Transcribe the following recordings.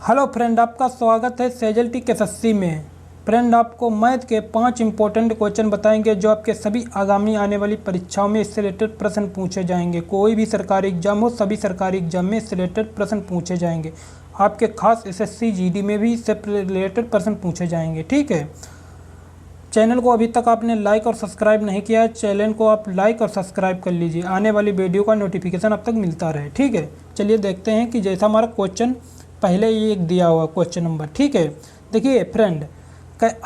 Hello friend, आपका स्वागत है सेजल टी एसएससी में। फ्रेंड, आपको मैथ के 5 इंपॉर्टेंट क्वेश्चन बताएंगे जो आपके सभी आगामी आने वाली परीक्षाओं में इससे रिलेटेड प्रश्न पूछे जाएंगे। कोई भी सरकारी एग्जाम हो, सभी सरकारी एग्जाम में इससे रिलेटेड प्रश्न पूछे जाएंगे। आपके खास एसएससी जीडी में भी इससे रिलेटेड प्रश्न पूछे जाएंगे। ठीक है, चैनल को अभी तक आपने लाइक और सब्सक्राइब नहीं किया है, चैनल को आप लाइक और सब्सक्राइब कर लीजिए, आने वाली वीडियो का नोटिफिकेशन अब तक मिलता रहे। ठीक है, चलिए देखते हैं कि जैसा हमारा क्वेश्चन पहले ये एक दिया हुआ क्वेश्चन नंबर। ठीक है, देखिए फ्रेंड,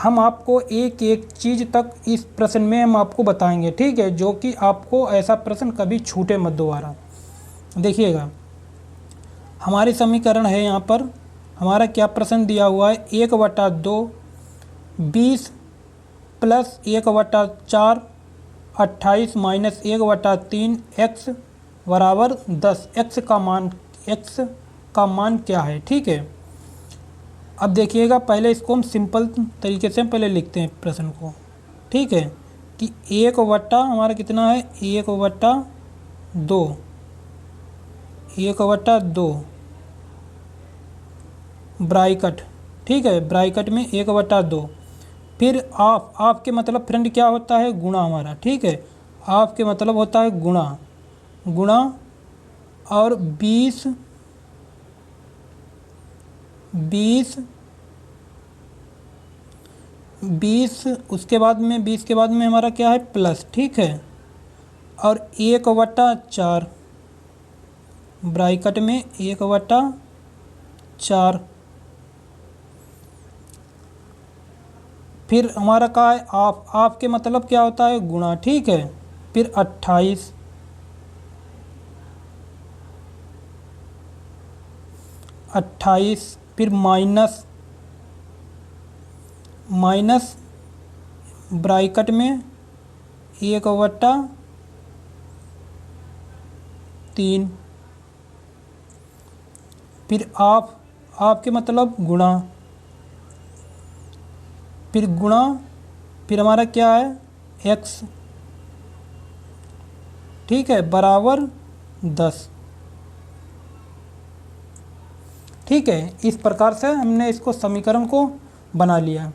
हम आपको एक एक चीज़ तक इस प्रश्न में हम आपको बताएंगे। ठीक है, जो कि आपको ऐसा प्रश्न कभी छूटे मत दोबारा। देखिएगा, हमारी समीकरण है यहाँ पर, हमारा क्या प्रश्न दिया हुआ है, 1/2 20 प्लस 1/4 28 माइनस 1/3 x बराबर 10। x का मान क्या है। ठीक है, अब देखिएगा, पहले इसको हम सिंपल तरीके से पहले लिखते हैं प्रश्न को। ठीक है, कि 1/, हमारा कितना है, 1/2 ब्रैकेट। ठीक है, ब्रैकेट में 1/2। फिर आप के मतलब फ्रेंड क्या होता है, गुणा हमारा। ठीक है, आप के मतलब होता है गुणा और 20 उसके बाद में 20 के बाद में हमारा क्या है, प्लस। ठीक है, और 1/4 ब्रैकेट में 1/4। फिर हमारा क्या है, आप के मतलब क्या होता है, गुणा। ठीक है, फिर 28 फिर माइनस ब्रैकेट में 1/3। फिर आपके मतलब गुणा, फिर हमारा क्या है, x। ठीक है, बराबर 10। ठीक है, इस प्रकार से हमने इसको समीकरण को बना लिया।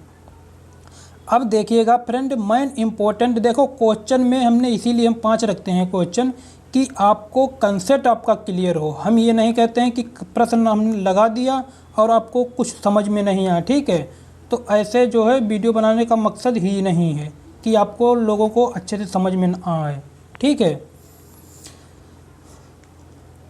अब देखिएगा फ्रेंड, मेन इम्पोर्टेंट देखो, क्वेश्चन में हमने इसीलिए हम 5 रखते हैं क्वेश्चन, कि आपको कंसेप्ट आपका क्लियर हो। हम ये नहीं कहते हैं कि प्रश्न हमने लगा दिया और आपको कुछ समझ में नहीं आया। ठीक है, तो ऐसे जो है वीडियो बनाने का मकसद ही नहीं है कि आपको लोगों को अच्छे से समझ में ना आए। ठीक है,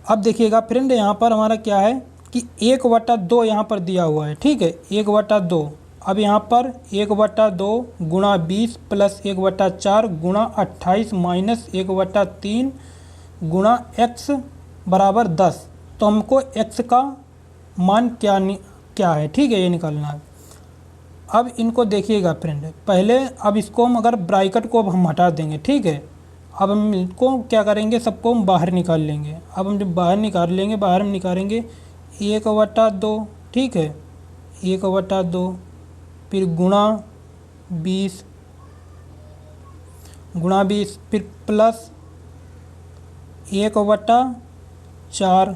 अब देखिएगा फ्रेंड, यहाँ पर हमारा क्या है कि 1/2 यहाँ पर दिया हुआ है। ठीक है, 1/2। अब यहाँ पर 1/2 गुणा 20 प्लस 1/4 गुणा 28 माइनस 1/3 गुणा x बराबर 10। तो हमको x का मान क्या है। ठीक है, ये निकालना है। अब इनको देखिएगा फ्रेंड, पहले अब इसको हम अगर ब्रैकेट को अब हम हटा देंगे। ठीक है, अब हम इनको क्या करेंगे, सबको हम बाहर निकाल लेंगे। अब हम जब बाहर निकाल लेंगे, बाहर हम निकालेंगे 1/2। ठीक है, 1/2 फिर गुणा 20 फिर प्लस 1/4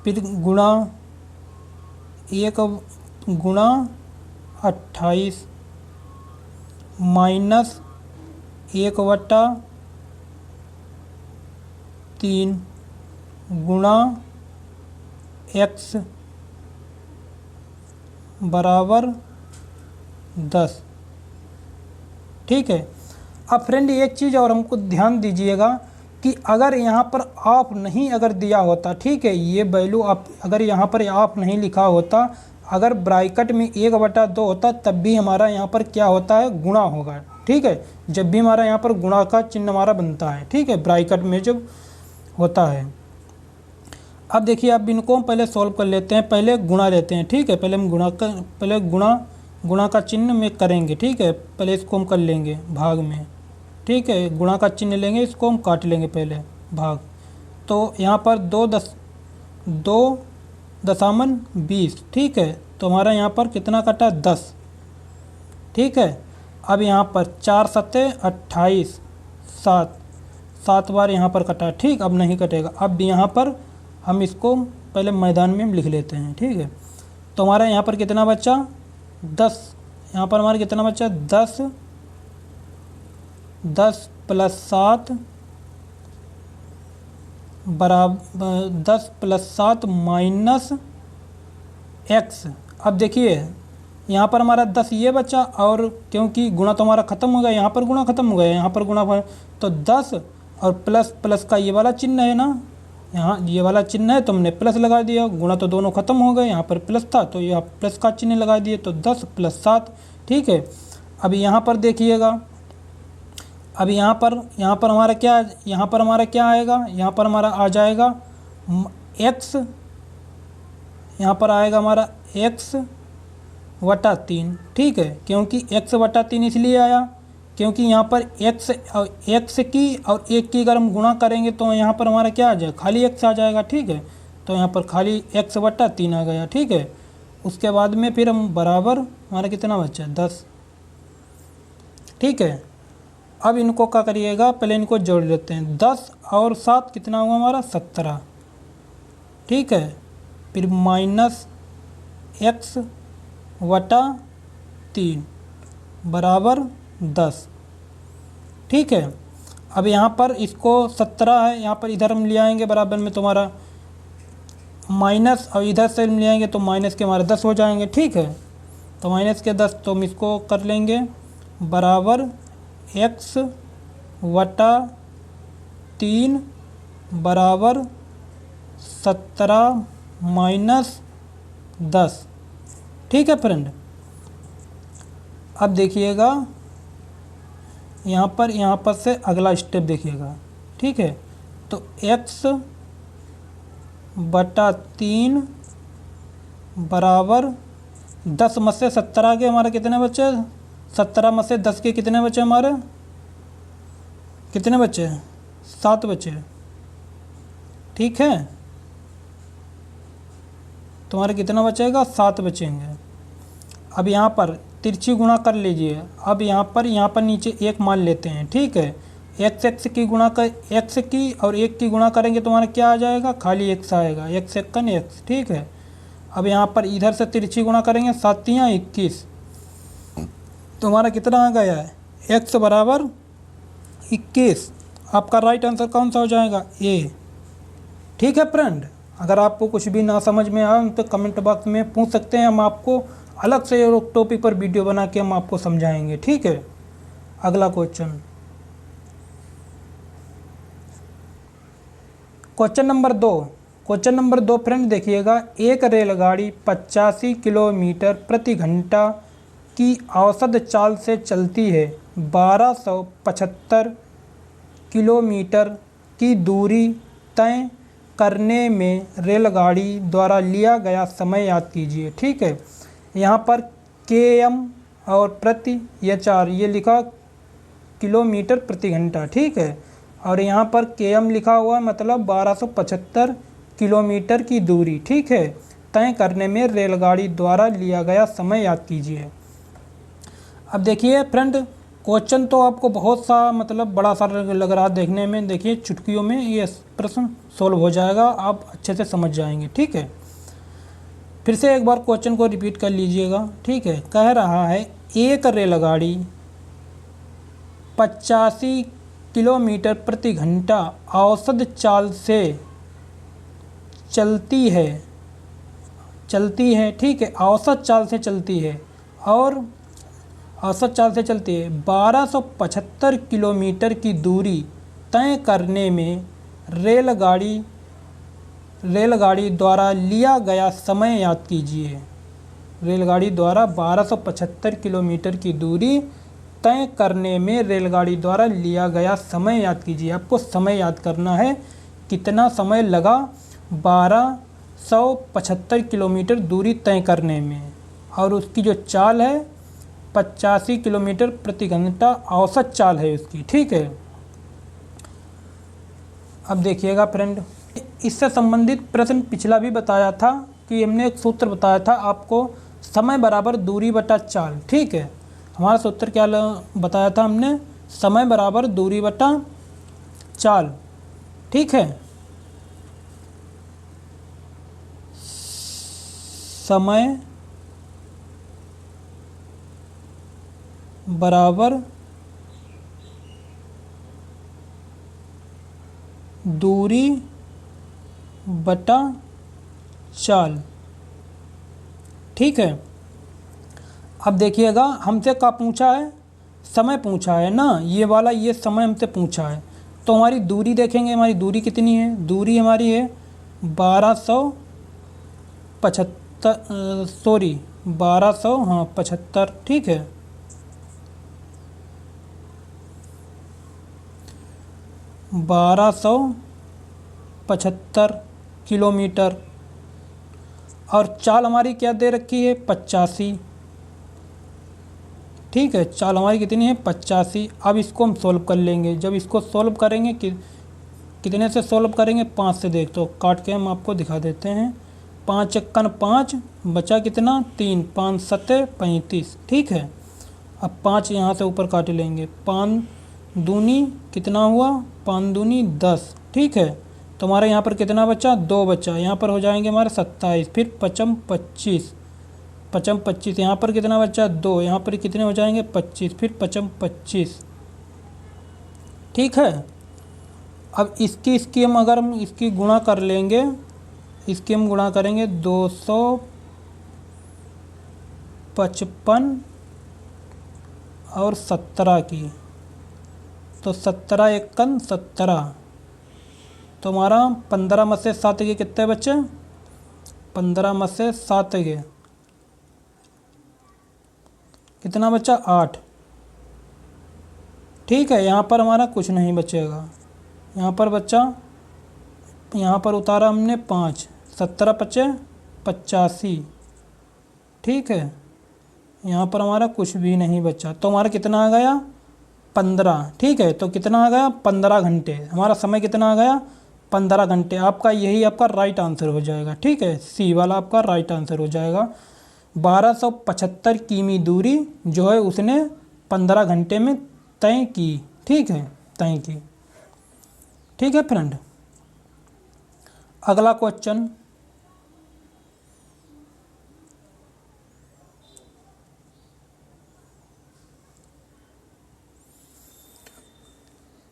फिर गुणा 28 माइनस 1/3 गुणा x बराबर 10। ठीक है, अब फ्रेंड एक चीज़ और हमको ध्यान दीजिएगा कि अगर यहाँ पर आप नहीं अगर दिया होता, ठीक है, ये वैल्यू आप अगर यहाँ पर आप नहीं लिखा होता, अगर ब्रैकेट में 1/2 होता, तब भी हमारा यहाँ पर क्या होता है, गुणा होगा। ठीक है, जब भी हमारा यहाँ पर गुणा का चिन्ह हमारा बनता है। ठीक है, ब्रैकेट में जब होता है। अब देखिए, अब इनको हम पहले सॉल्व कर लेते हैं, पहले गुणा लेते हैं। ठीक है, पहले हम गुणा का चिन्ह में करेंगे। ठीक है, पहले इसको हम कर लेंगे भाग में। ठीक है, गुणा का चिन्ह लेंगे, इसको हम काट लेंगे पहले भाग। तो यहाँ पर 2 20। ठीक है, तो हमारा यहाँ पर कितना कटा, 10। ठीक है, अब यहाँ पर 4 सत्ते 28, 7 बार यहाँ पर कटा। ठीक, अब नहीं कटेगा। अब यहाँ पर हम इसको पहले मैदान में हम लिख लेते हैं, ठीक है। तो हमारा यहाँ पर कितना बचा 10, यहाँ पर हमारा कितना बचा 10, 10 + 7 बराबर 10 + 7 - x। अब देखिए यहाँ पर हमारा 10 ये बचा, और क्योंकि गुणा तो हमारा ख़त्म हो गया, यहाँ पर गुणा ख़त्म हो गया, यहाँ पर गुणा तो 10 और प्लस प्लस का ये वाला चिन्ह है ना, यहाँ ये वाला चिन्ह है तो हमने प्लस लगा दिया, गुणा तो दोनों ख़त्म हो गए, यहाँ पर प्लस था तो यहाँ प्लस का चिन्ह लगा दिए, तो 10 + 7, ठीक है। अब यहाँ पर देखिएगा, अब यहाँ पर हमारा क्या, यहाँ पर हमारा क्या आएगा, यहाँ पर हमारा आ जाएगा x, यहाँ पर आएगा हमारा x/3, ठीक है। क्योंकि x/3 इसलिए आया क्योंकि यहाँ पर x की और 1 की अगर हम गुणा करेंगे तो यहाँ पर हमारा क्या आ जाएगा, खाली x आ जाएगा, ठीक है। तो यहाँ पर खाली x/3 आ गया, ठीक है। उसके बाद में फिर हम बराबर हमारा कितना बचा 10, ठीक है। अब इनको क्या करिएगा, पहले इनको जोड़ लेते हैं, 10 और 7 कितना हुआ हमारा 17, ठीक है। फिर -x/3 बराबर 10, ठीक है। अब यहाँ पर इसको 17 है, यहाँ पर इधर हम ले आएंगे बराबर में तुम्हारा माइनस, और इधर से हम ले आएंगे तो माइनस के हमारे 10 हो जाएंगे, ठीक है। तो माइनस के 10 तो हम इसको कर लेंगे बराबर x/3 बराबर 17 - 10, ठीक है फ्रेंड। अब देखिएगा यहाँ पर से अगला स्टेप देखिएगा, ठीक है। तो x/3 बराबर 10 में से 17 के हमारे कितने बचे, 17 में से 10 के कितने बचे, हमारे कितने बचे 7 बचे, ठीक है। तुम्हारे कितना बचेगा 7 बचेंगे। अब यहाँ पर तिरछी गुणा कर लीजिए। अब यहाँ पर नीचे 1 मान लेते हैं, ठीक है। x की गुणा कर x की और 1 की गुणा करेंगे तुम्हारा क्या आ जाएगा, खाली x आएगा, x × x, ठीक है। अब यहाँ पर इधर से तिरछी गुणा करेंगे, 7 × 21, तुम्हारा कितना आ गया है x बराबर 21। आपका राइट आंसर कौन सा हो जाएगा, ए, ठीक है फ्रेंड। अगर आपको कुछ भी ना समझ में आए तो कमेंट बॉक्स में पूछ सकते हैं, हम आपको अलग से टॉपिक पर वीडियो बना के हम आपको समझाएंगे, ठीक है। अगला क्वेश्चन नंबर 2 फ्रेंड देखिएगा, एक रेलगाड़ी 85 किलोमीटर प्रति घंटा की औसत चाल से चलती है, 1275 किलोमीटर की दूरी तय करने में रेलगाड़ी द्वारा लिया गया समय याद कीजिए, ठीक है। यहाँ पर km और प्रति ये 4 ये लिखा किलोमीटर प्रति घंटा, ठीक है। और यहाँ पर km लिखा हुआ है, मतलब 1275 किलोमीटर की दूरी, ठीक है, तय करने में रेलगाड़ी द्वारा लिया गया समय याद कीजिए। अब देखिए फ्रेंड, क्वेश्चन तो आपको बहुत सा मतलब बड़ा सा लग रहा है देखने में, देखिए चुटकियों में ये प्रश्न सोल्व हो जाएगा, आप अच्छे से समझ जाएंगे, ठीक है। फिर से एक बार क्वेश्चन को रिपीट कर लीजिएगा, ठीक है। कह रहा है एक रेलगाड़ी 85 किलोमीटर प्रति घंटा औसत चाल से चलती है, ठीक है, औसत चाल से चलती है, और औसत चाल से चलती है 1275 किलोमीटर की दूरी तय करने में रेलगाड़ी द्वारा लिया गया समय याद कीजिए। रेलगाड़ी द्वारा 1275 किलोमीटर की दूरी तय करने में रेलगाड़ी द्वारा लिया गया समय याद कीजिए। आपको समय याद करना है, कितना समय लगा 1275 किलोमीटर दूरी तय करने में, और उसकी जो चाल है 85 किलोमीटर प्रति घंटा औसत चाल है उसकी, ठीक है। अब देखिएगा फ्रेंड, इससे संबंधित प्रश्न पिछला भी बताया था कि हमने एक सूत्र बताया था आपको, समय बराबर दूरी बटा चाल, ठीक है। हमारा सूत्र क्या बताया था हमने, समय बराबर दूरी बटा चाल, ठीक है। समय बराबर दूरी बटा चाल। ठीक है, अब देखिएगा हमसे क्या पूछा है, समय पूछा है ना, ये वाला ये समय हमसे पूछा है। तो हमारी दूरी देखेंगे, हमारी दूरी कितनी है, दूरी हमारी है 1275। ठीक है, 1275 किलोमीटर। और चाल हमारी क्या दे रखी है, 85। ठीक है, चाल हमारी कितनी है, 85। अब इसको हम सोल्व कर लेंगे। जब इसको सोल्व करेंगे कितने से सोल्व करेंगे, 5 से। देख तो काट के हम आपको दिखा देते हैं। 5 चक्कन 5, बचा कितना 3, 5 सत्ते 35। ठीक है, अब 5 यहाँ से ऊपर काट लेंगे। 5 दूनी कितना हुआ, 5 दूनी 10। ठीक है, तो हमारे यहाँ पर कितना बचा, 2 बचा। यहाँ पर हो जाएंगे हमारे 27, फिर 55 25, 55 25। यहाँ पर कितना बचा, 2। यहाँ पर कितने हो जाएंगे, 25, फिर 55 25। ठीक है, अब इसकी हम अगर हम इसकी गुणा कर लेंगे, इसकी हम गुणा करेंगे 255 और 17 की, तो 17 एकन 17। तो हमारा 15 में से 7 के कितने बचे, 15 में से 7 के कितना बचा, 8। ठीक है, यहाँ पर हमारा कुछ नहीं बचेगा। यहाँ पर बचा, यहाँ पर उतारा हमने 5, 17 पचे 85। ठीक है, यहाँ पर हमारा कुछ भी नहीं बचा। तो हमारा कितना आ गया, 15। ठीक है, तो कितना आ गया, 15 घंटे। हमारा समय कितना आ गया, 15 घंटे। आपका यही आपका राइट आंसर हो जाएगा। ठीक है, सी वाला आपका राइट आंसर हो जाएगा। 1275 किमी दूरी जो है उसने 15 घंटे में तय की। ठीक है, तय की। ठीक है फ्रेंड, अगला question,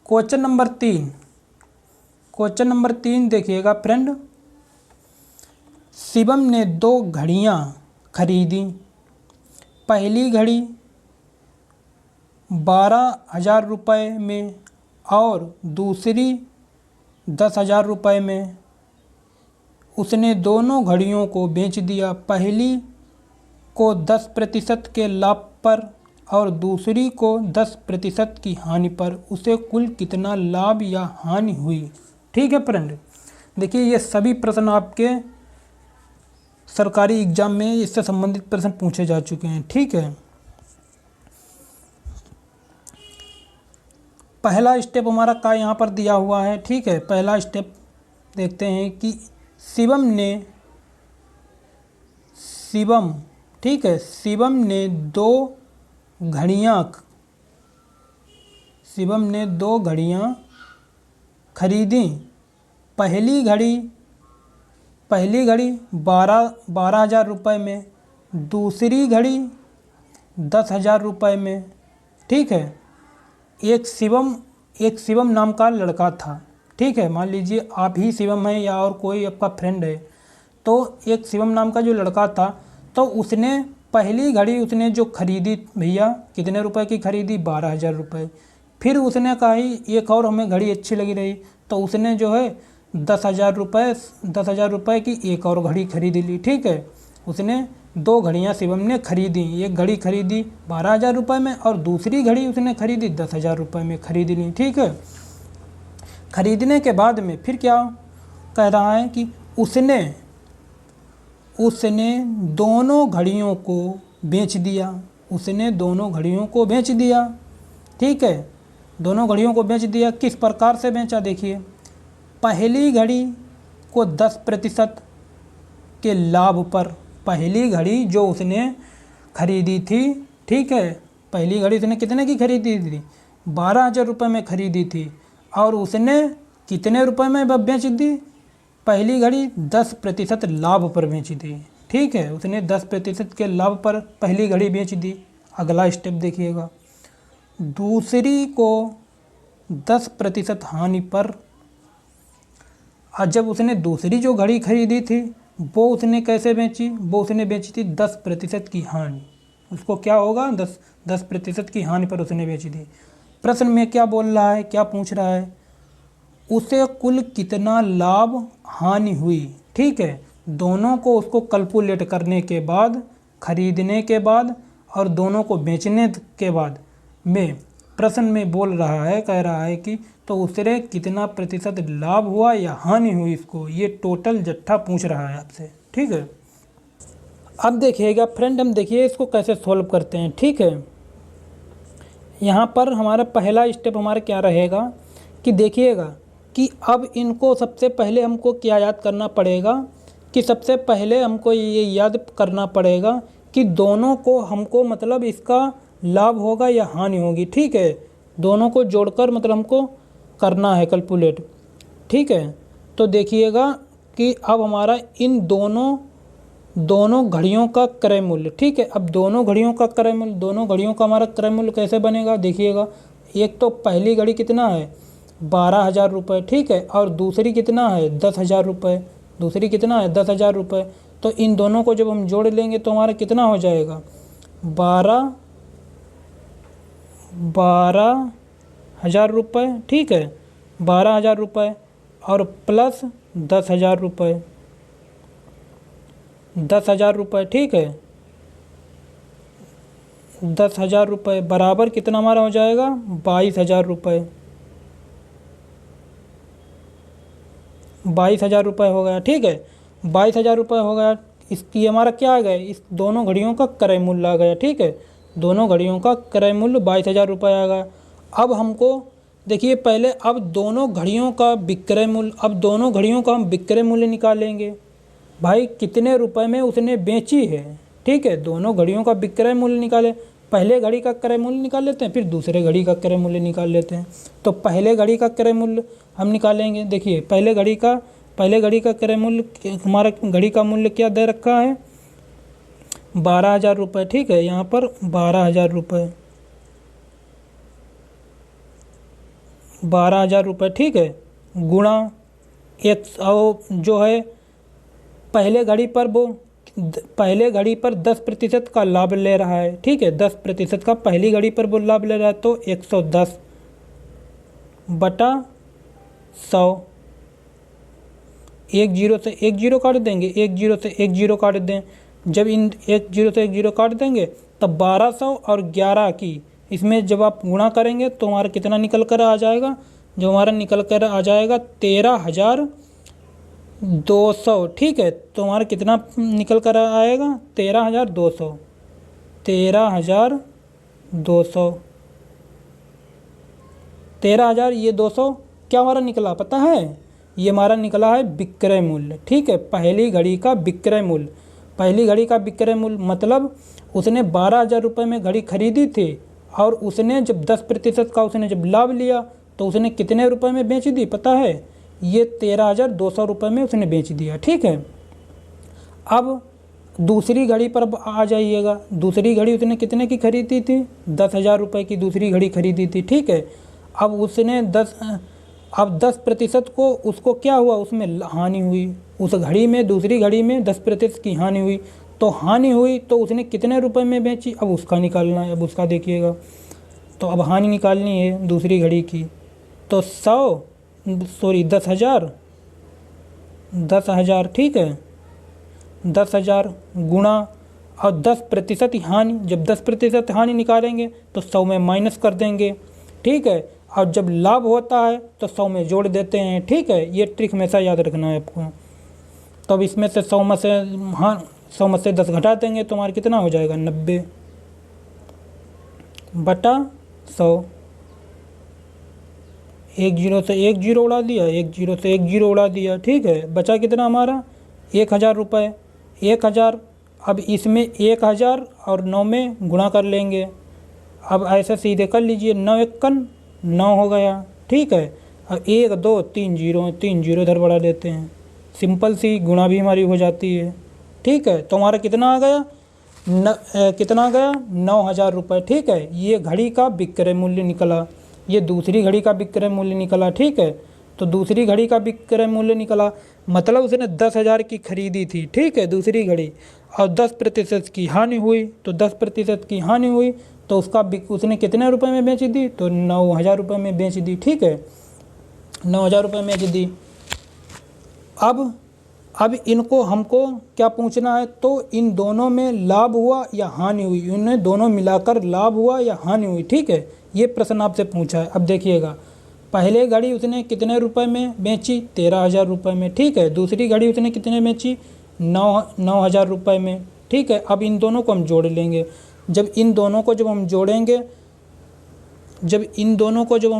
question number 3। Question number 3 देखिएगा फ्रेंड। शिवम ने 2 घड़ियां खरीदी। पहली घड़ी 12,000 रुपये में और दूसरी 10,000 रुपये में। उसने दोनों घड़ियों को बेच दिया। पहली को 10% के लाभ पर और दूसरी को 10% की हानि पर। उसे कुल कितना लाभ या हानि हुई। ठीक है फ्रेंड, देखिए ये सभी प्रश्न आपके सरकारी एग्जाम में इससे संबंधित प्रश्न पूछे जा चुके हैं। ठीक है, पहला स्टेप हमारा का यहाँ पर दिया हुआ है। ठीक है, पहला स्टेप देखते हैं कि शिवम, ठीक है, शिवम ने दो घड़ियाँ खरीदी। पहली घड़ी 12,000 रुपये में, दूसरी घड़ी 10,000 रुपये में। ठीक है, एक शिवम नाम का लड़का था। ठीक है, मान लीजिए आप ही शिवम है या और कोई आपका फ्रेंड है। तो एक शिवम नाम का जो लड़का था, तो उसने पहली घड़ी उसने जो खरीदी भैया कितने रुपए की खरीदी, 12,000 रुपये। फिर उसने कहा ही एक और हमें घड़ी अच्छी लगी रही, तो उसने जो है 10,000 रुपये की एक और घड़ी खरीद ली। ठीक है, उसने 2 घड़ियाँ शिवम ने खरीदी। एक घड़ी खरीदी 12,000 रुपये में और दूसरी घड़ी उसने खरीदी 10,000 रुपये में खरीद ली। ठीक है, खरीदने के बाद में फिर क्या कह रहा है कि उसने दोनों घड़ियों को बेच दिया। उसने दोनों घड़ियों को बेच दिया। ठीक है, दोनों घड़ियों को बेच दिया। किस प्रकार से बेचा, देखिए। पहली घड़ी को 10% के लाभ पर। पहली घड़ी जो उसने खरीदी थी, ठीक है, पहली घड़ी उसने कितने की खरीदी थी, 12,000 रुपये में खरीदी थी। और उसने कितने रुपए में बेच दी, पहली घड़ी 10% लाभ पर बेची थी। ठीक है, उसने 10% के लाभ पर पहली घड़ी बेच दी। अगला स्टेप देखिएगा, दूसरी को 10% हानि पर। आज जब उसने दूसरी जो घड़ी खरीदी थी वो उसने कैसे बेची, वो उसने बेची थी 10% की हानि। उसको क्या होगा, 10% की हानि पर उसने बेची थी। प्रश्न में क्या बोल रहा है, क्या पूछ रहा है, उसे कुल कितना लाभ हानि हुई। ठीक है, दोनों को उसको कैलकुलेट करने के बाद, खरीदने के बाद और दोनों को बेचने के बाद में प्रश्न में बोल रहा है, कह रहा है कि तो उससे कितना प्रतिशत लाभ हुआ या हानि हुई, इसको ये टोटल जट्ठा पूछ रहा है आपसे। ठीक है, अब देखिएगा फ्रेंड, हम देखिए इसको कैसे सॉल्व करते हैं। ठीक है, यहाँ पर हमारा पहला स्टेप हमारा क्या रहेगा कि देखिएगा कि अब इनको सबसे पहले हमको क्या याद करना पड़ेगा, कि सबसे पहले हमको ये याद करना पड़ेगा कि दोनों को हमको मतलब इसका लाभ होगा या हानि होगी। ठीक है, दोनों को जोड़कर मतलब हमको करना है कैलकुलेट। ठीक है, तो देखिएगा कि अब हमारा इन दोनों घड़ियों का क्रय मूल्य। ठीक है, अब दोनों घड़ियों का क्रय मूल्य, दोनों घड़ियों का हमारा क्रय मूल्य कैसे बनेगा, देखिएगा। एक तो पहली घड़ी कितना है, 12,000 रुपये। ठीक है, और दूसरी कितना है, 10,000 रुपये। दूसरी कितना है, 10,000 रुपये। तो इन दोनों को जब हम जोड़ लेंगे तो हमारा कितना हो जाएगा, 12,000 रुपये। ठीक है, 12,000 रुपये और प्लस 10,000 रुपये, 10,000 रुपये। ठीक है, 10,000 रुपये बराबर कितना हमारा हो जाएगा, 22,000 रुपये। 22,000 रुपये हो गया। ठीक है, 22,000 रुपये हो गया। इसकी हमारा क्या आ गया, इस दोनों घड़ियों का क्रय मूल्य आ गया। ठीक है, दोनों घड़ियों का क्रय मूल्य 22,000 रुपये आ गया। अब हमको देखिए पहले, अब दोनों घड़ियों का विक्रय मूल्य, अब दोनों घड़ियों का हम विक्रय मूल्य निकालेंगे। भाई कितने रुपए में उसने बेची है। ठीक है, दोनों घड़ियों का विक्रय मूल्य निकाले। पहले घड़ी का क्रय मूल्य निकाल लेते हैं, फिर दूसरे घड़ी का क्रय मूल्य निकाल लेते हैं। तो पहले घड़ी का क्रय मूल्य हम निकालेंगे। देखिए पहले घड़ी का क्रय मूल्य, हमारा घड़ी का मूल्य क्या दे रखा है, 12,000 रुपये। ठीक है, यहाँ पर 12,000 रुपये, 12,000 रुपये। ठीक है, गुणा एक जो है पहले घड़ी पर 10% का लाभ ले रहा है। ठीक है, 10% का पहली घड़ी पर वो लाभ ले रहा है, तो 110 बटा 100। एक जीरो से एक जीरो काट देंगे, एक जीरो से एक जीरो काट दें। जब इन एक जीरो से एक जीरो काट देंगे तब 1200 और 11 की इसमें जब आप गुणा करेंगे तो हमारा कितना निकल कर आ जाएगा, जो हमारा निकल कर आ जाएगा 13,200। ठीक है, तो हमारा कितना निकल कर आएगा, 13,200, 13,200, 13,000। ये 200 क्या हमारा निकला पता है, ये हमारा निकला है विक्रय मूल्य। ठीक है, पहली घड़ी का विक्रय मूल्य। पहली घड़ी का विक्रय मूल्य मतलब उसने 12,000 रुपये में घड़ी खरीदी थी और उसने जब 10% का उसने जब लाभ लिया तो उसने कितने रुपए में बेच दी पता है, ये 13,200 रुपये में उसने बेच दिया। ठीक है, अब दूसरी घड़ी पर आ जाइएगा। दूसरी घड़ी उसने कितने की खरीदी थी, 10,000 रुपये की दूसरी घड़ी खरीदी थी। ठीक है, अब उसने 10% को उसको क्या हुआ, उसमें हानि हुई। उस घड़ी में, दूसरी घड़ी में 10% की हानि हुई। तो हानि हुई तो उसने कितने रुपए में बेची, अब उसका निकालना है। अब उसका देखिएगा, तो अब हानि निकालनी है दूसरी घड़ी की। तो 10,000। ठीक है, 10,000 गुणा और 10% हानि। जब 10% हानि निकालेंगे तो 100 में माइनस कर देंगे। ठीक है, और जब लाभ होता है तो 100 में जोड़ देते हैं। ठीक है, ये ट्रिक हमेशा याद रखना है आपको। तो अब इसमें से 100 में से 10 घटा देंगे तो हमारा कितना हो जाएगा, 90 बटा 100। एक जीरो से एक जीरो उड़ा दिया, एक जीरो से एक जीरो उड़ा दिया। ठीक है, बचा कितना हमारा, 1,000 रुपये। 1,000, अब इसमें 1,000 और 9 में गुणा कर लेंगे। अब ऐसे सीधे कर लीजिए, 9 एकन 9 हो गया। ठीक है, अब 1 2 3 जीरो, 3 जीरो इधर बढ़ा देते हैं। सिंपल सी गुणा भी हमारी हो जाती है। ठीक है। तो हमारा कितना आ गया कितना आ गया 9,000 रुपये, ठीक है। ये घड़ी का विक्रय मूल्य निकला, ये दूसरी घड़ी का विक्रय मूल्य निकला, ठीक है। तो दूसरी घड़ी का विक्रय मूल्य निकला, मतलब उसने 10,000 की खरीदी थी, ठीक है, दूसरी घड़ी, और 10% की हानि हुई। तो 10% की हानि हुई तो उसने कितने रुपए में बेच दी, तो 9,000 रुपये में बेच दी, ठीक है, 9,000 रुपये में बेच दी। अब इनको हमको क्या पूछना है, तो इन दोनों में लाभ हुआ या हानि हुई, इन्हें दोनों मिलाकर लाभ हुआ या हानि हुई, ठीक है। ये प्रश्न आपसे पूछा है। अब देखिएगा, पहले घड़ी उसने कितने रुपए में बेची, 13,000 रुपये में, ठीक है। दूसरी घड़ी उसने कितने बेची, 9,000 रुपये में, ठीक है। अब इन दोनों को हम जोड़ लेंगे। जब इन दोनों को जब हम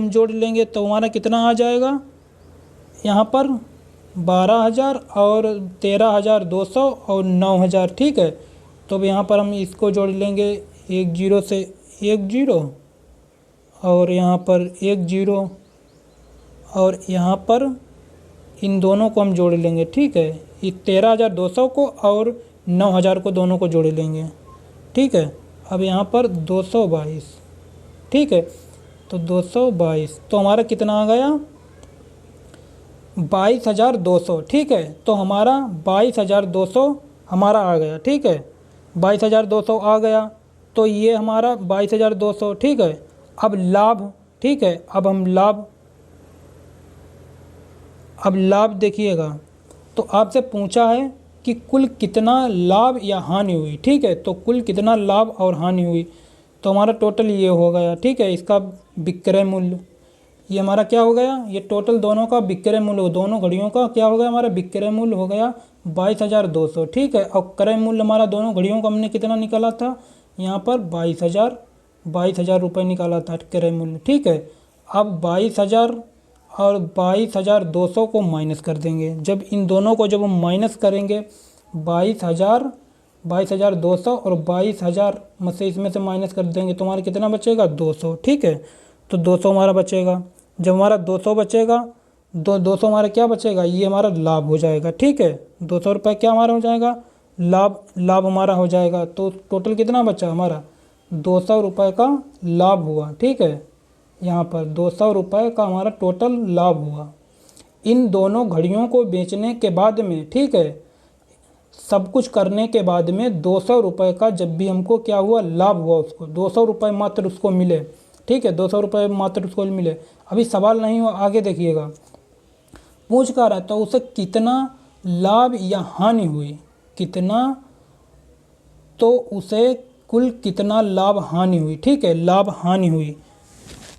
जोड़ लेंगे तो हमारा कितना आ जाएगा, यहाँ पर 12,000 और 13,200 और 9,000, ठीक है। तो अब यहाँ पर हम इसको जोड़ लेंगे, 1 0 से 1 0 और यहाँ पर 1 0 और यहाँ पर इन दोनों को हम जोड़ लेंगे, ठीक है। ये 13,200 को और 9,000 को दोनों को जोड़ लेंगे, ठीक है। अब यहाँ पर 222, ठीक है। तो 222 तो हमारा कितना आ गया, 22,200, ठीक है। तो हमारा 22,200 हमारा आ गया, ठीक है, 22,200 आ गया। तो ये हमारा 22,200, ठीक है। अब लाभ, ठीक है, अब लाभ देखिएगा, तो आपसे पूछा है कि कुल कितना लाभ या हानि हुई, ठीक है। तो कुल कितना लाभ और हानि हुई, तो हमारा टोटल ये हो गया, ठीक है। इसका विक्रय मूल्य, ये हमारा क्या हो गया, ये टोटल दोनों का विक्रय मूल्य, दोनों घड़ियों का क्या हो गया, हमारा विक्रय मूल्य हो गया 22,200, ठीक है। और क्रय मूल्य हमारा दोनों घड़ियों का हमने कितना निकाला था, यहाँ पर 22,000 रुपये निकाला था क्रय मूल्य, ठीक है। अब 22,000 और 22,200 को माइनस कर देंगे। जब इन दोनों को जब हम माइनस करेंगे, 22,200 और 22,000 में से इसमें से माइनस कर देंगे तो हमारा कितना बचेगा, 200, ठीक है। तो 200 हमारा बचेगा। जब हमारा 200 बचेगा, 200 हमारा क्या बचेगा, ये हमारा लाभ हो जाएगा, ठीक है। 200 रुपये क्या हमारा हो जाएगा, लाभ हमारा हो जाएगा। तो टोटल कितना बचा हमारा, 200 रुपये का लाभ हुआ, ठीक है। यहाँ पर 200 रुपये का हमारा टोटल लाभ हुआ इन दोनों घड़ियों को बेचने के बाद में, ठीक है। सब कुछ करने के बाद में 200 रुपये का जब भी हमको क्या हुआ, लाभ हुआ, उसको 200 रुपये मात्र उसको मिले, ठीक है, 200 रुपये मात्र उसको मिले। अभी सवाल नहीं हुआ, आगे देखिएगा, पूछ कर रहा है तो उसे कितना लाभ या हानि हुई, कितना, तो उसे कुल कितना लाभ हानि हुई, ठीक है, लाभ हानि हुई।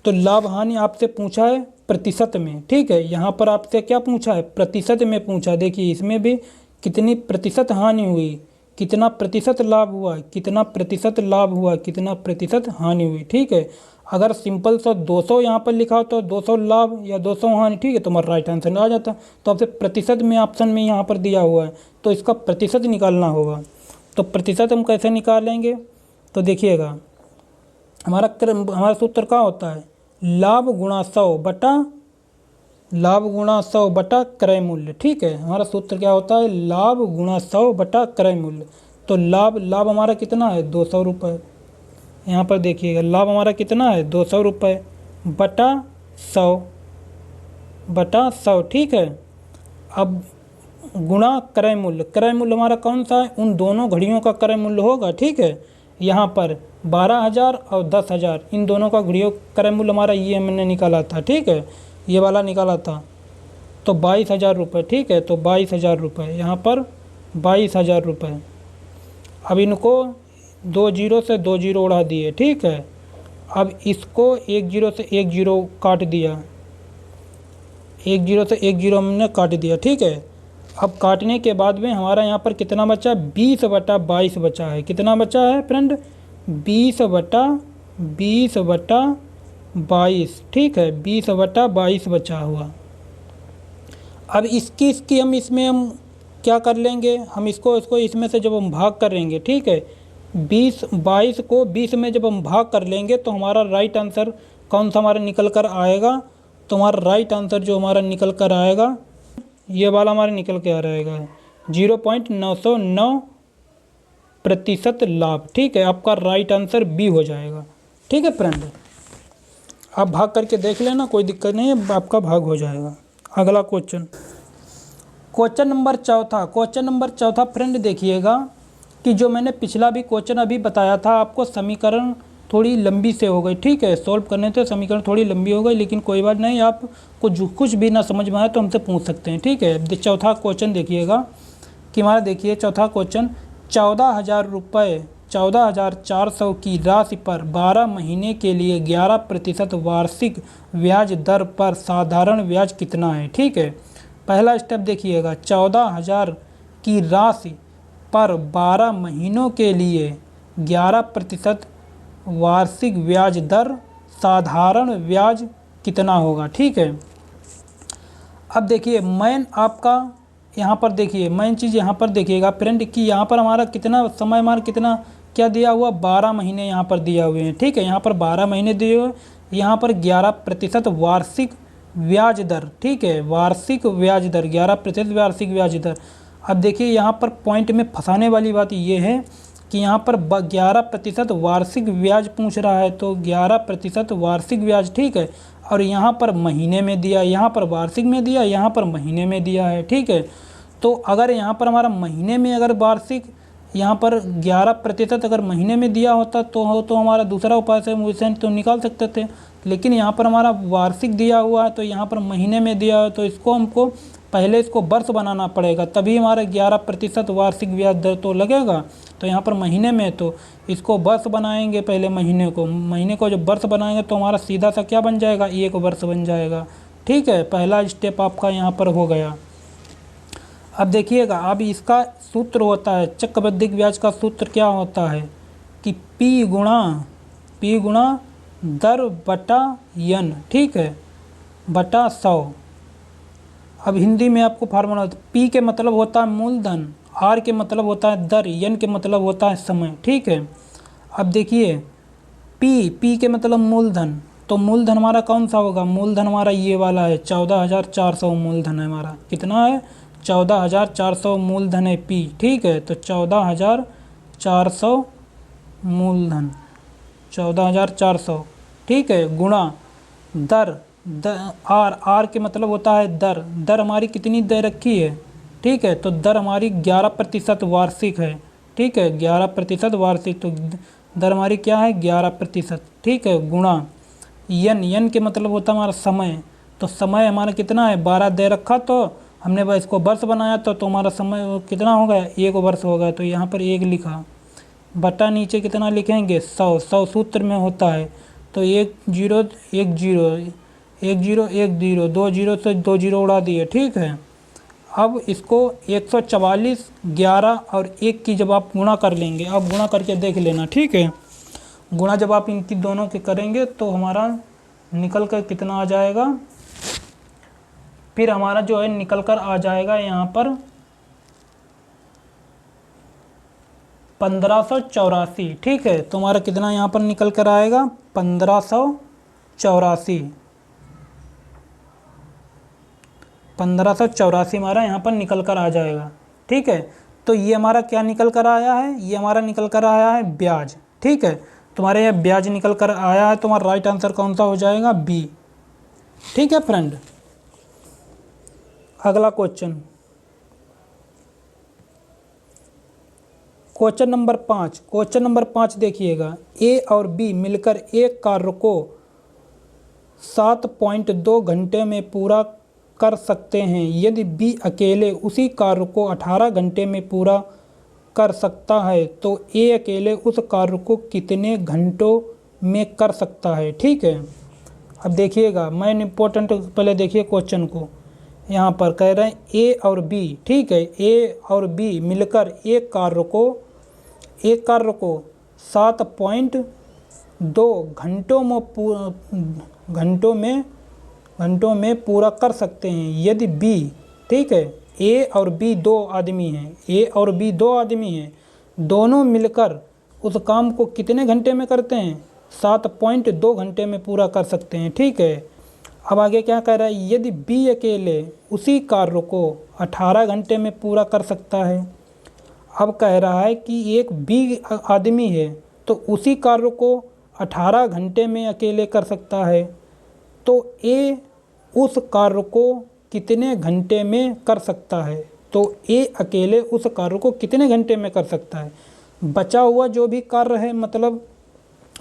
तो लाभ हानि आपसे पूछा है प्रतिशत में, ठीक है। यहाँ पर आपसे क्या पूछा है, प्रतिशत में पूछा। देखिए इसमें भी कितनी प्रतिशत हानि हुई, कितना प्रतिशत लाभ हुआ, कितना प्रतिशत लाभ हुआ, कितना प्रतिशत हानि हुई, ठीक है। अगर सिंपल सा 200 यहाँ पर लिखा हो तो 200 लाभ या 200 हानि, ठीक है, तो हमारा राइट आंसर आ जाता। तो आपसे प्रतिशत में ऑप्शन में यहाँ पर दिया हुआ है तो इसका प्रतिशत निकालना होगा। तो प्रतिशत हम कैसे निकालेंगे, तो देखिएगा हमारा सूत्र क्या होता है, लाभ गुणा 100 बटा क्रय मूल्य, ठीक है। हमारा सूत्र क्या होता है, लाभ गुणा 100 बटा क्रय मूल्य। तो लाभ हमारा कितना है, 200 रुपये। यहाँ पर देखिएगा लाभ हमारा कितना है, 200 रुपये बटा 100, ठीक है। अब गुणा क्रय मूल्य हमारा कौन सा है, उन दोनों घड़ियों का क्रय मूल्य होगा, ठीक है। यहाँ पर 12,000 और 10,000 इन दोनों का घड़ियों क्रय मूल्य हमारा ये हमने निकाला था, ठीक है, ये वाला निकाला था। तो 22,000 रुपये, ठीक है। तो 22,000 रुपये, यहाँ पर 22,000 रुपये। अब इनको 2 0 से 2 0 उड़ा दिए, ठीक है। अब इसको 1 0 से 1 0 काट दिया, 1 0 से 1 0 हमने काट दिया, ठीक है। अब काटने के बाद में हमारा यहाँ पर कितना बचा, 20 बटा 22 बचा है। कितना बचा है फ्रेंड, 20 बटा 22, ठीक है, 20 बटा 22 बचा हुआ। अब इसकी हम क्या कर लेंगे, हम इसको इसमें से जब हम भाग करेंगे, ठीक है, 22 को 20 में जब हम भाग कर लेंगे तो हमारा राइट आंसर कौन सा हमारा निकल कर आएगा, तो हमारा राइट आंसर जो हमारा निकल कर आएगा ये वाला हमारा निकल के आ रहेगा 0.909 प्रतिशत लाभ। ठीक है, आपका राइट आंसर बी हो जाएगा। ठीक है फ्रेंड, आप भाग करके देख लेना, कोई दिक्कत नहीं है, आपका भाग हो जाएगा। अगला क्वेश्चन, क्वेश्चन नंबर चौथा फ्रेंड देखिएगा कि जो मैंने पिछला भी क्वेश्चन अभी बताया था आपको, समीकरण थोड़ी लंबी से हो गई। ठीक है, सॉल्व करने से समीकरण थोड़ी लंबी हो गई, लेकिन कोई बात नहीं, आपको जो कुछ भी ना समझ में आए तो हमसे पूछ सकते हैं। ठीक है, चौथा क्वेश्चन देखिएगा कि हमारा, देखिए चौथा क्वेश्चन, 14,000 रुपये 14,400 की राशि पर 12 महीने के लिए 11% वार्षिक ब्याज दर पर साधारण ब्याज कितना है। ठीक है, पहला स्टेप देखिएगा, 14,000 की राशि पर 12 महीनों के लिए 11% वार्षिक ब्याज दर, साधारण ब्याज कितना होगा। ठीक है, अब देखिए मैन आपका यहाँ पर देखिए, मेन चीज़ यहाँ पर देखिएगा फ्रेंड कि यहाँ पर हमारा कितना समय मान कितना क्या दिया हुआ, 12 महीने यहाँ पर दिया हुए हैं। ठीक है, यहाँ पर 12 महीने दिए हुए, यहाँ पर 11% वार्षिक ब्याज दर। ठीक है, वार्षिक ब्याज दर 11% वार्षिक ब्याज दर। अब देखिए यहाँ पर पॉइंट में फंसाने वाली बात ये है कि यहाँ पर 11% वार्षिक ब्याज पूछ रहा है, तो 11% वार्षिक ब्याज। ठीक है, और यहाँ पर महीने में दिया, यहाँ पर वार्षिक में दिया, यहाँ पर महीने में दिया है। ठीक है, तो अगर यहाँ पर हमारा महीने में अगर वार्षिक यहाँ पर 11% अगर महीने में दिया होता तो हमारा दूसरा उपाय से वैसे तो निकाल सकते थे, लेकिन यहाँ पर हमारा वार्षिक दिया हुआ है, तो यहाँ पर महीने में दिया है, तो इसको हमको पहले इसको वर्ष बनाना पड़ेगा, तभी हमारा 11% वार्षिक ब्याज दर तो लगेगा। तो यहाँ पर महीने में, तो इसको वर्ष बनाएंगे पहले, महीने को जब वर्ष बनाएंगे तो हमारा सीधा सा क्या बन जाएगा, 1 वर्ष बन जाएगा। ठीक है, पहला स्टेप आपका यहाँ पर हो गया। अब देखिएगा, अब इसका सूत्र होता है, चक्रवृद्धि ब्याज का सूत्र क्या होता है कि P गुणा दर बटा n। ठीक है, बटा 100। अब हिंदी में आपको फार्मूला, P के मतलब होता है मूलधन, R के मतलब होता है दर, N के मतलब होता है समय। ठीक है, अब देखिए P के मतलब मूलधन, तो मूलधन हमारा कौन सा होगा, मूलधन हमारा ये वाला है, 14,400 मूलधन है हमारा। कितना है, 14,400 मूलधन है P। ठीक है, तो 14,400 मूलधन, 14,400। ठीक है, गुणा दर, R के मतलब होता है दर हमारी कितनी दे रखी है। ठीक है, तो दर हमारी 11% वार्षिक है। ठीक है, 11% वार्षिक, तो दर हमारी क्या है, 11%। ठीक है, गुणा n के मतलब होता है हमारा समय, तो समय हमारा कितना है, 12 दे रखा, तो हमने बस इसको वर्ष बनाया, तो हमारा समय कितना हो गया, 1 वर्ष हो गया, तो यहाँ पर 1 लिखा, बटा नीचे कितना लिखेंगे, 100 सूत्र में होता है, तो 1 0 1 0 1 0 1 0 2 0 से 2 0 उड़ा दिए। ठीक है, अब इसको 144, 11 और 1 की जब आप गुणा कर लेंगे, आप गुणा करके देख लेना। ठीक है, गुणा जब आप इनकी दोनों के करेंगे तो हमारा निकल कर कितना आ जाएगा, फिर हमारा जो है निकल कर आ जाएगा यहाँ पर 1584। ठीक है, तो हमारा कितना यहाँ पर निकल कर आएगा, 1584 हमारा यहाँ पर निकल कर आ जाएगा। ठीक है, तो ये हमारा क्या निकल कर आया है, ये हमारा निकल कर आया है ब्याज। ठीक है, तुम्हारे यहाँ ब्याज निकल कर आया है, तुम्हारा राइट आंसर कौन सा हो जाएगा, बी। ठीक है फ्रेंड, अगला क्वेश्चन, क्वेश्चन नंबर 5 देखिएगा, ए और बी मिलकर एक कार्य को 7.2 घंटे में पूरा कर सकते हैं। यदि बी अकेले उसी कार्य को 18 घंटे में पूरा कर सकता है, तो ए अकेले उस कार्य को कितने घंटों में कर सकता है। ठीक है, अब देखिएगा, मेन इम्पोर्टेंट पहले देखिए क्वेश्चन को, यहाँ पर कह रहे हैं ए और बी। ठीक है, ए और बी मिलकर एक कार्य को 7.2 घंटों में पूरा कर सकते हैं। यदि बी, ठीक है, ए और बी दो आदमी हैं, दोनों मिलकर उस काम को कितने घंटे में करते हैं, 7.2 घंटे में पूरा कर सकते हैं। ठीक है, अब आगे क्या कह रहा है, यदि बी अकेले उसी कार्य को 18 घंटे में पूरा कर सकता है। अब कह रहा है कि एक बी आदमी है तो उसी कार्य को 18 घंटे में अकेले कर सकता है, तो ए उस कार्य को कितने घंटे में कर सकता है। तो ए अकेले उस कार्य को कितने घंटे में कर सकता है। बचा हुआ जो भी कार्य है मतलब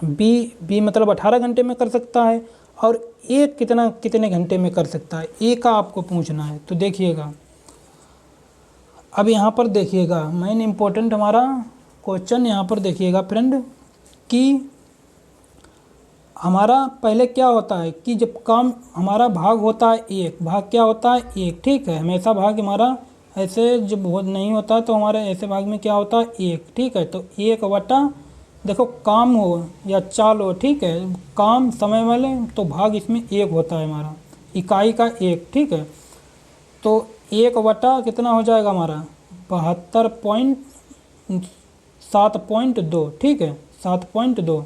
बी मतलब 18 घंटे में कर सकता है, और ए कितने घंटे में कर सकता है, ए का आपको पूछना है। तो देखिएगा, अब यहाँ पर देखिएगा मेन इम्पोर्टेंट हमारा क्वेश्चन यहाँ पर देखिएगा फ्रेंड, कि हमारा पहले क्या होता है कि जब काम हमारा भाग होता है एक, भाग क्या होता है एक, ठीक है। हमेशा भाग हमारा ऐसे जब नहीं होता तो हमारे ऐसे भाग में क्या होता है एक, ठीक है। तो एक वटा देखो काम हो या चाल हो, ठीक है, काम समय वाले तो भाग इसमें एक होता है हमारा, इकाई का एक, ठीक है। तो एक वटा कितना हो जाएगा हमारा 72.7.2, ठीक है, 7.2।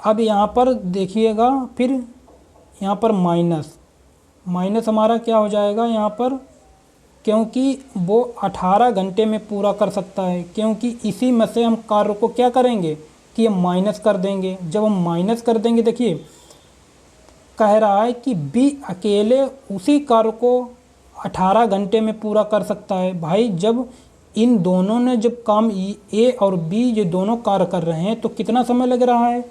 अब यहाँ पर देखिएगा, फिर यहाँ पर माइनस हमारा क्या हो जाएगा यहाँ पर, क्योंकि वो 18 घंटे में पूरा कर सकता है, क्योंकि इसी में से हम कार्य को क्या करेंगे कि हम माइनस कर देंगे। जब हम माइनस कर देंगे, देखिए कह रहा है कि बी अकेले उसी कार्य को 18 घंटे में पूरा कर सकता है। भाई जब इन दोनों ने जब काम ए और बी जो दोनों कार्य कर रहे हैं तो कितना समय लग रहा है,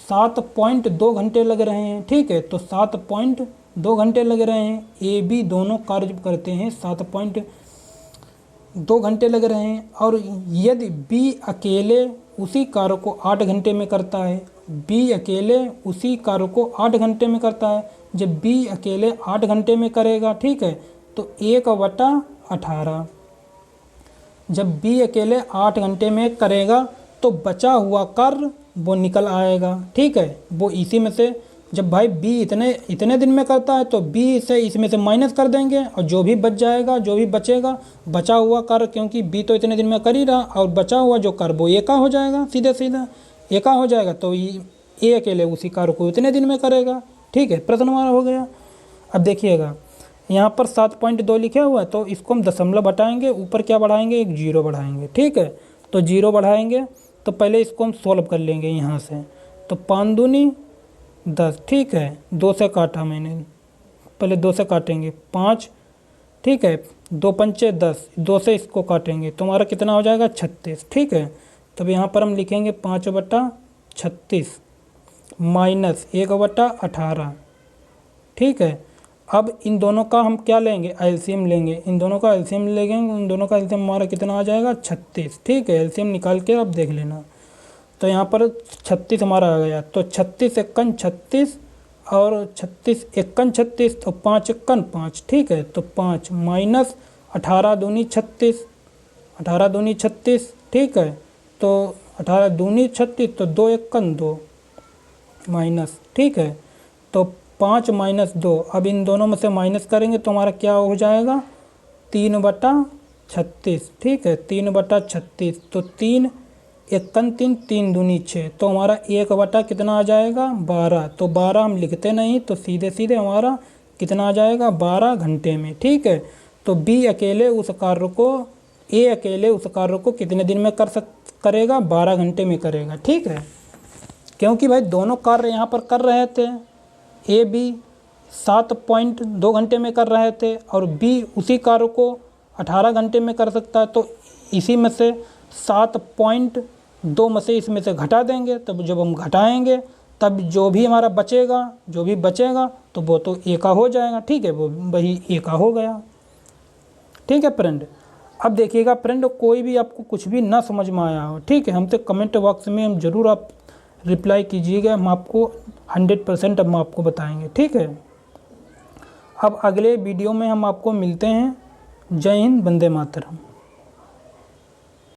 7.2 घंटे लग रहे हैं, ठीक है। तो 7.2 घंटे लग रहे हैं, ए बी दोनों कार्य जब करते हैं 7.2 घंटे लग रहे हैं। और यदि बी अकेले उसी कार्य को 8 घंटे में करता है, बी अकेले उसी कार्य को 8 घंटे में करता है, जब बी अकेले 8 घंटे में करेगा, ठीक है, तो 1/18, जब बी अकेले 8 घंटे में करेगा तो बचा हुआ कार्य वो निकल आएगा, ठीक है। वो इसी में से जब भाई बी इतने दिन में करता है तो बी से इसमें से माइनस कर देंगे, और जो भी बच जाएगा, जो भी बचेगा, बचा हुआ कार्य, क्योंकि बी तो इतने दिन में कर ही रहा, और बचा हुआ जो कार्य वो ए का हो जाएगा, सीधे सीधा ए का हो जाएगा। तो ए अकेले उसी कार्य को इतने दिन में करेगा, ठीक है। प्रश्न हमारा हो गया। अब देखिएगा यहाँ पर 7.2 लिखा हुआ है, तो इसको हम दशमलव हटाएंगे, ऊपर क्या बढ़ाएंगे, एक जीरो बढ़ाएंगे, ठीक है। तो जीरो बढ़ाएंगे तो पहले इसको हम सोल्व कर लेंगे यहाँ से। तो 5 दूनी 10, ठीक है, 2 से काटा मैंने, पहले 2 से काटेंगे 5, ठीक है, 2 पंचे 10, 2 से इसको काटेंगे तो हमारा कितना हो जाएगा 36, ठीक है। तब यहाँ पर हम लिखेंगे 5/36 माइनस 1/18, ठीक है। अब इन दोनों का हम क्या लेंगे, एलसीएम लेंगे, इन दोनों का एलसीएम लेंगे, इन दोनों का एलसीएम हमारा कितना आ जाएगा 36, ठीक है। एलसीएम निकाल के आप देख लेना। तो यहाँ पर 36 हमारा आ गया, तो 36 एकन 36 और 36 एकन 36, तो 5 एकन 5, ठीक है। तो 5 माइनस 18 दूनी 36, 18 दूनी 36, ठीक है। तो 18 दूनी 36, तो 2 एकन 2 माइनस, ठीक है। तो 5 माइनस 2, अब इन दोनों में से माइनस करेंगे तो हमारा क्या हो जाएगा 3/36, ठीक है, 3/36। तो 3 एकन 3, 3 दूनी 6, तो हमारा 1 कितना आ जाएगा 12। तो 12 हम लिखते नहीं, तो सीधे सीधे हमारा कितना आ जाएगा 12 घंटे में, ठीक है। तो बी अकेले उस कार्य को, ए अकेले उस कार्य को कितने दिन में करेगा 12 घंटे में करेगा, ठीक है। क्योंकि भाई दोनों कार्य यहाँ पर कर रहे थे, ए बी 7.2 घंटे में कर रहे थे और बी उसी कार्य को 18 घंटे में कर सकता है, तो इसी में से 7.2 में से इसमें से घटा देंगे। तब जब हम घटाएंगे तब जो भी हमारा बचेगा तो वो तो ए का हो जाएगा, ठीक है, वो वही ए का हो गया, ठीक है फ्रेंड। अब देखिएगा फ्रेंड, कोई भी आपको कुछ भी ना समझ में आया हो, ठीक है, हमसे कमेंट बॉक्स में हम ज़रूर आप रिप्लाई कीजिएगा, हम आपको 100% हम आपको बताएंगे, ठीक है। अब अगले वीडियो में हम आपको मिलते हैं। जय हिंद, वंदे मातरम।